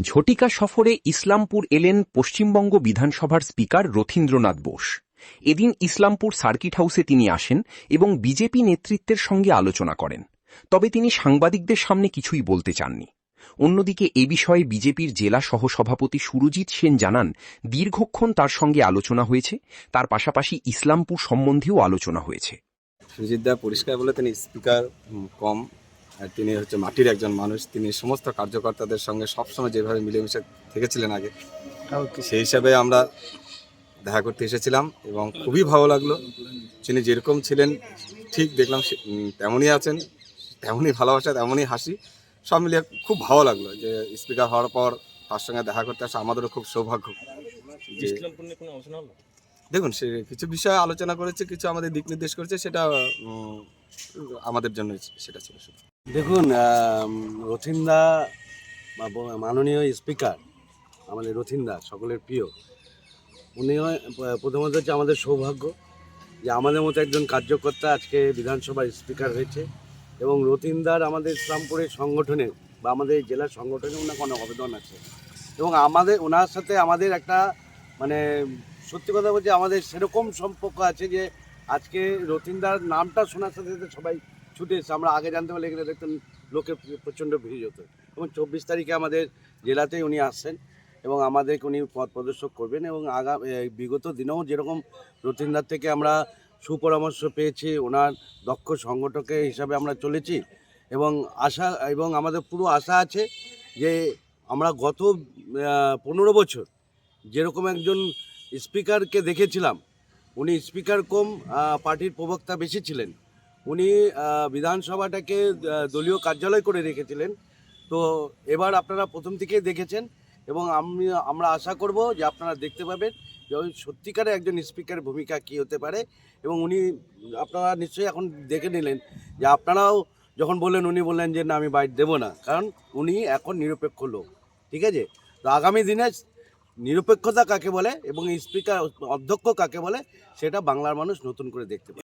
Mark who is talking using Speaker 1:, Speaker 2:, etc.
Speaker 1: ঝটিকা সফরে ইসলামপুর এলেন পশ্চিমবঙ্গ বিধানসভার স্পিকার রথীন্দ্রনাথ বোস। এদিন ইসলামপুর সার্কিট হাউসে তিনি আসেন এবং বিজেপি নেতৃত্বের সঙ্গে আলোচনা করেন। তবে তিনি সাংবাদিকদের সামনে কিছুই বলতে চাননি। অন্যদিকে এ বিষয়ে বিজেপির জেলা সহসভাপতি সুরজিৎ সেন জানান, দীর্ঘক্ষণ তার সঙ্গে আলোচনা হয়েছে, তার পাশাপাশি ইসলামপুর সম্বন্ধেও আলোচনা হয়েছে।
Speaker 2: সুরজিৎ দা পরিষ্কার বলে তিনি স্পিকার কম, আর তিনি হচ্ছে মাটির একজন মানুষ। তিনি সমস্ত কার্যকর্তাদের সঙ্গে সবসময় যেভাবে মিলেমিশে থেকেছিলেন আগে, সেই হিসাবে আমরা দেখা করতে এসেছিলাম এবং খুবই ভালো লাগলো। তিনি যেরকম ছিলেন ঠিক দেখলাম তেমনই আছেন, তেমনই ভালোবাসা, তেমনই হাসি, সব মিলিয়ে খুব ভালো লাগলো যে স্পিকার হওয়ার পর তার সঙ্গে দেখা করতে আসা আমাদেরও খুব সৌভাগ্য। দেখুন, সে কিছু বিষয়ে আলোচনা করেছে, কিছু আমাদের দিক নির্দেশ করেছে, সেটা আমাদের জন্য সেটা ছিল।
Speaker 3: দেখুন, রথীন্দা মাননীয় স্পিকার আমাদের রথীন্দা সকলের প্রিয়, উনি প্রথমত হচ্ছে আমাদের সৌভাগ্য যে আমাদের মতো একজন কার্যকর্তা আজকে বিধানসভার স্পিকার হয়েছে। এবং রথীন্দার আমাদের ইসলামপুরের সংগঠনে বা আমাদের জেলার সংগঠনে ওনাকে অনেক অবদান আছে এবং ওনার সাথে আমাদের একটা মানে সত্যি কথা বলছি আমাদের সেরকম সম্পর্ক আছে যে আজকে রথীন্দার নামটা শোনার সাথে সাথে সবাই ছুটে এসেছে। আমরা আগে জানতে পারলে এখানে দেখতেন লোকে প্রচণ্ড ভিড় হতো এবং 24 তারিখে আমাদের জেলাতেই উনি আসছেন এবং আমাদেরকে উনি পথ প্রদর্শক করবেন এবং বিগত দিনেও যেরকম রথীন্দার থেকে আমরা সুপরামর্শ পেয়েছি, ওনার দক্ষ সংগঠকের হিসাবে আমরা চলেছি এবং আমাদের পুরো আশা আছে যে আমরা গত 15 বছর যেরকম একজন স্পিকারকে দেখেছিলাম, উনি স্পিকার কম পার্টির প্রবক্তা বেশি ছিলেন, উনি বিধানসভাটাকে দলীয় কার্যালয় করে রেখেছিলেন। তো এবার আপনারা প্রথম থেকেই দেখেছেন এবং আমরা আশা করব যে আপনারা দেখতে পাবেন যে ওই সত্যিকারে একজন স্পিকারের ভূমিকা কী হতে পারে। এবং উনি আপনারা নিশ্চয়ই এখন দেখে নিলেন যে আপনারাও যখন বললেন, উনি বললেন যে না আমি বাইট দেবো না, কারণ উনি এখন নিরপেক্ষ লোক। ঠিক আছে, তো আগামী দিনে নিরপেক্ষতা কাকে বলে এবং স্পিকার অধ্যক্ষ কাকে বলে সেটা বাংলার মানুষ নতুন করে দেখতে পাবে।